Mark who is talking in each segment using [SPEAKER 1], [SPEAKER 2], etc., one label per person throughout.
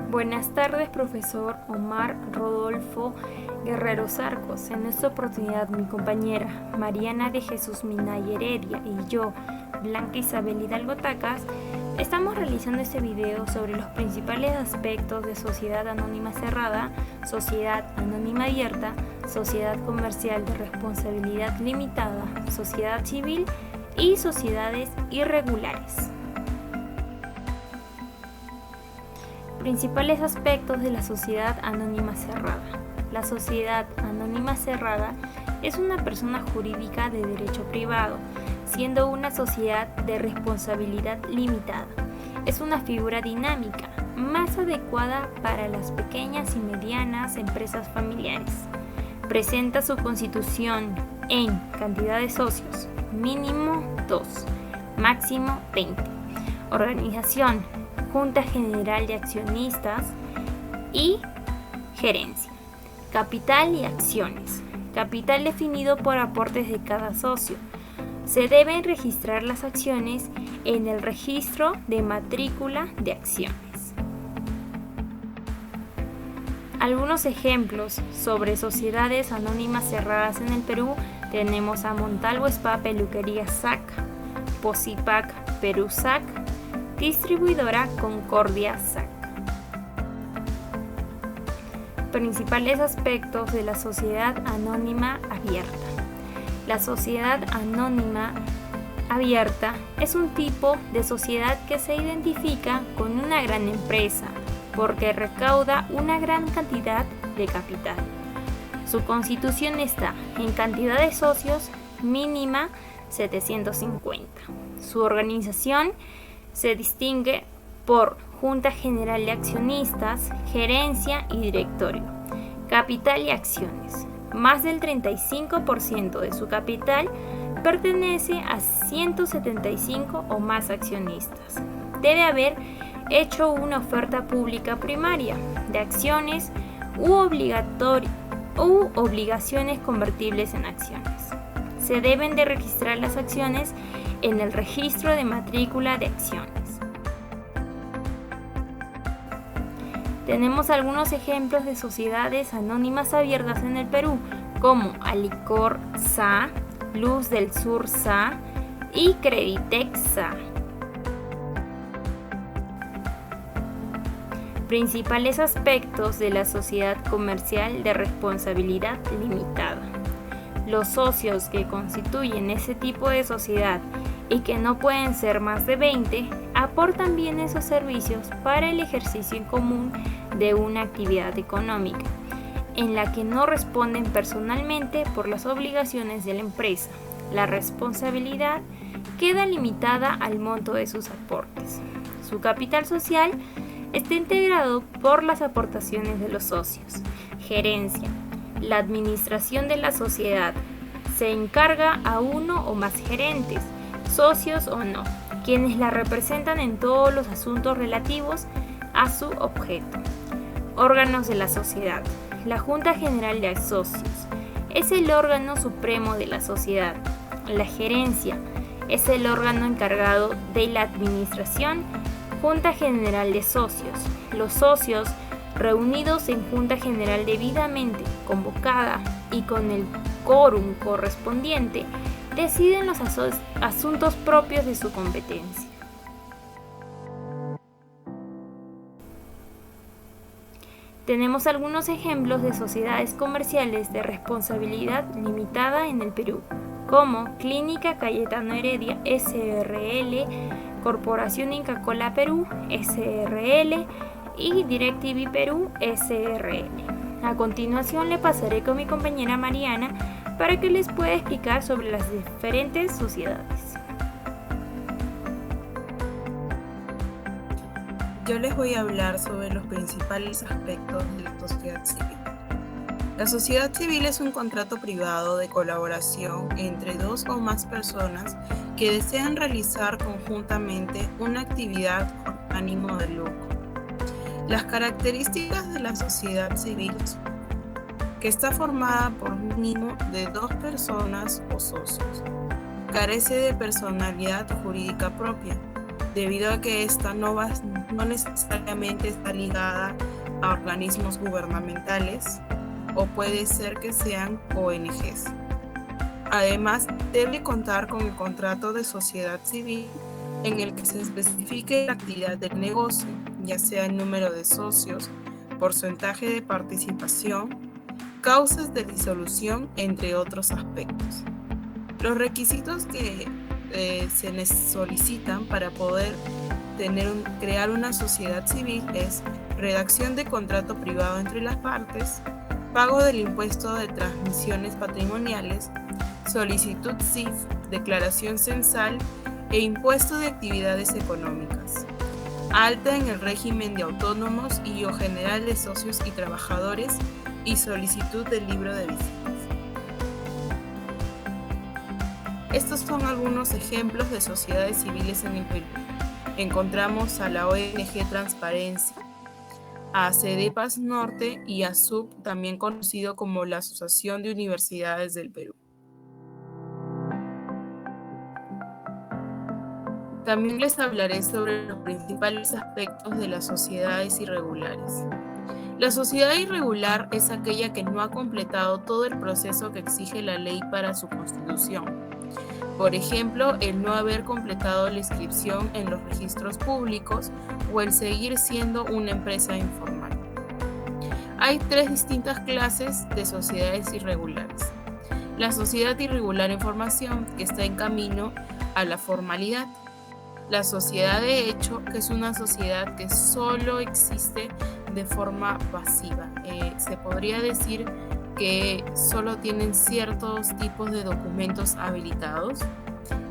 [SPEAKER 1] Buenas tardes, profesor Omar Rodolfo Guerrero Zarcos. En esta oportunidad, mi compañera Mariana de Jesús Minaya Heredia y yo, Blanca Isabel Hidalgo Tacas, estamos realizando este video sobre los principales aspectos de sociedad anónima cerrada, sociedad anónima abierta, sociedad comercial de responsabilidad limitada, sociedad civil y sociedades irregulares. Principales aspectos de la sociedad anónima cerrada. La sociedad anónima cerrada es una persona jurídica de derecho privado, siendo una sociedad de responsabilidad limitada. Es una figura dinámica, más adecuada para las pequeñas y medianas empresas familiares. Presenta su constitución en cantidad de socios, mínimo 2, máximo 20. Organización: Junta General de Accionistas y Gerencia. Capital y acciones. Capital definido por aportes de cada socio. Se deben registrar las acciones en el registro de matrícula de acciones. Algunos ejemplos sobre sociedades anónimas cerradas en el Perú tenemos a Montalvo Spa Peluquería SAC, Posipac Perú SAC, Distribuidora Concordia SAC. Principales aspectos de la sociedad anónima abierta. La sociedad anónima abierta es un tipo de sociedad que se identifica con una gran empresa porque recauda una gran cantidad de capital. Su constitución está en cantidad de socios mínima 750. Su organización se distingue por Junta General de Accionistas, Gerencia y Directorio. Capital y acciones. Más del 35% de su capital pertenece a 175 o más accionistas. Debe haber hecho una oferta pública primaria de acciones u obligaciones convertibles en acciones. Se deben de registrar las acciones en el registro de matrícula de acciones. Tenemos algunos ejemplos de sociedades anónimas abiertas en el Perú, como Alicor SA, Luz del Sur SA y Creditex SA. Principales aspectos de la sociedad comercial de responsabilidad limitada. Los socios que constituyen ese tipo de sociedad y que no pueden ser más de 20, aportan bienes o servicios para el ejercicio en común de una actividad económica, en la que no responden personalmente por las obligaciones de la empresa. La responsabilidad queda limitada al monto de sus aportes. Su capital social está integrado por las aportaciones de los socios. Gerencia. La administración de la sociedad se encarga a uno o más gerentes, socios o no, quienes la representan en todos los asuntos relativos a su objeto. Órganos de la sociedad. La Junta General de Socios es el órgano supremo de la sociedad. La gerencia es el órgano encargado de la administración. Junta General de Socios. Los socios reunidos en Junta General debidamente convocada y con el quórum correspondiente deciden los asuntos propios de su competencia. Tenemos algunos ejemplos de sociedades comerciales de responsabilidad limitada en el Perú, como Clínica Cayetano Heredia SRL, Corporación Inca Kola Perú SRL y DirecTV Perú SRL. A continuación le pasaré con mi compañera Mariana para que les pueda explicar sobre las diferentes sociedades.
[SPEAKER 2] Yo les voy a hablar sobre los principales aspectos de la sociedad civil. La sociedad civil es un contrato privado de colaboración entre dos o más personas que desean realizar conjuntamente una actividad con ánimo de lucro. Las características de la sociedad civil son que está formada por mínimo de 2 personas o socios. Carece de personalidad jurídica propia. debido a que esta no necesariamente está ligada a organismos gubernamentales o puede ser que sean ONGs. Además, debe contar con el contrato de sociedad civil en el que se especifique la actividad del negocio, ya sea el número de socios, porcentaje de participación, causas de disolución, entre otros aspectos. Los requisitos que se solicitan para poder crear una sociedad civil es redacción de contrato privado entre las partes, pago del impuesto de transmisiones patrimoniales, solicitud CIF, declaración censal e impuesto de actividades económicas, alta en el régimen de autónomos y o general de socios y trabajadores y solicitud del libro de visitas. Estos son algunos ejemplos de sociedades civiles en el Perú. Encontramos a la ONG Transparencia, a CEDEPAS Norte y a SUB, también conocido como la Asociación de Universidades del Perú. También les hablaré sobre los principales aspectos de las sociedades irregulares. La sociedad irregular es aquella que no ha completado todo el proceso que exige la ley para su constitución. Por ejemplo, el no haber completado la inscripción en los registros públicos o el seguir siendo una empresa informal. Hay tres distintas clases de sociedades irregulares. La sociedad irregular en formación, que está en camino a la formalidad. La sociedad de hecho, que es una sociedad que solo existe de forma pasiva. Se podría decir que solo tienen ciertos tipos de documentos habilitados.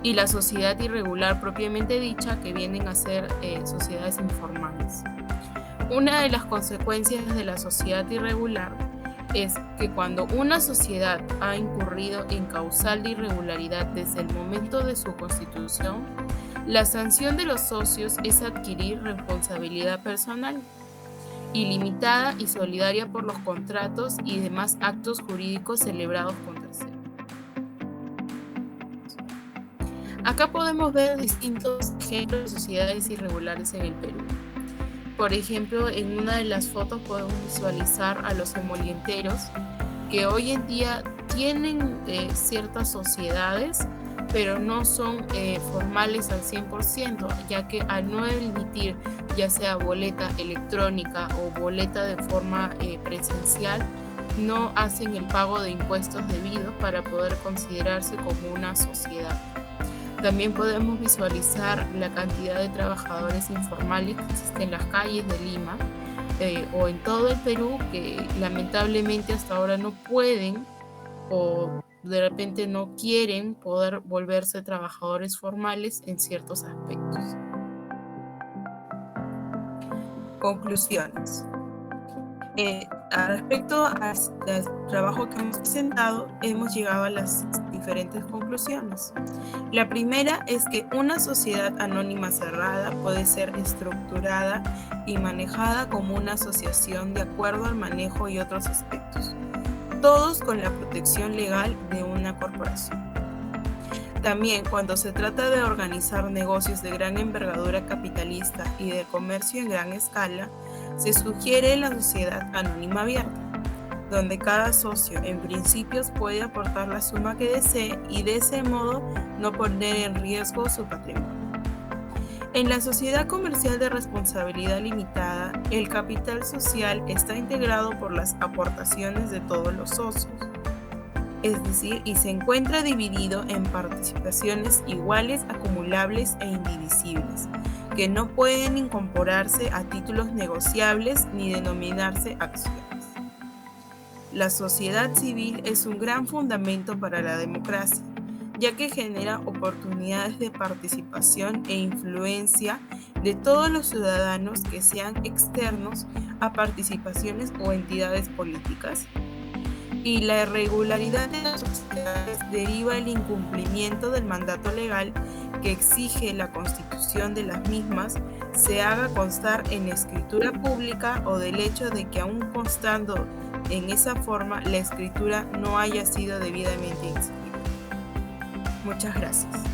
[SPEAKER 2] Y la sociedad irregular propiamente dicha, que vienen a ser sociedades informales. Una de las consecuencias de la sociedad irregular es que cuando una sociedad ha incurrido en causal de irregularidad desde el momento de su constitución, la sanción de los socios es adquirir responsabilidad personal, ilimitada y solidaria por los contratos y demás actos jurídicos celebrados con terceros. Acá podemos ver distintos ejemplos de sociedades irregulares en el Perú. Por ejemplo, en una de las fotos podemos visualizar a los emolienteros, que hoy en día tienen ciertas sociedades, pero no son formales al 100%, ya que al no emitir ya sea boleta electrónica o boleta de forma presencial, no hacen el pago de impuestos debidos para poder considerarse como una sociedad. También podemos visualizar la cantidad de trabajadores informales que existen en las calles de Lima o en todo el Perú, que lamentablemente hasta ahora no pueden o de repente no quieren poder volverse trabajadores formales en ciertos aspectos. Conclusiones. Respecto al trabajo que hemos presentado, hemos llegado a las diferentes conclusiones. La primera es que una sociedad anónima cerrada puede ser estructurada y manejada como una asociación de acuerdo al manejo y otros aspectos, todos con la protección legal de una corporación. También, cuando se trata de organizar negocios de gran envergadura capitalista y de comercio en gran escala, se sugiere la sociedad anónima abierta, donde cada socio en principios puede aportar la suma que desee y de ese modo no poner en riesgo su patrimonio. En la sociedad comercial de responsabilidad limitada, el capital social está integrado por las aportaciones de todos los socios, es decir, y se encuentra dividido en participaciones iguales, acumulables e indivisibles, que no pueden incorporarse a títulos negociables ni denominarse acciones. La sociedad civil es un gran fundamento para la democracia, ya que genera oportunidades de participación e influencia de todos los ciudadanos que sean externos a participaciones o entidades políticas. Y la irregularidad de las sociedades deriva del incumplimiento del mandato legal que exige la constitución de las mismas se haga constar en escritura pública o del hecho de que aún constando en esa forma la escritura no haya sido debidamente inscrita. Muchas gracias.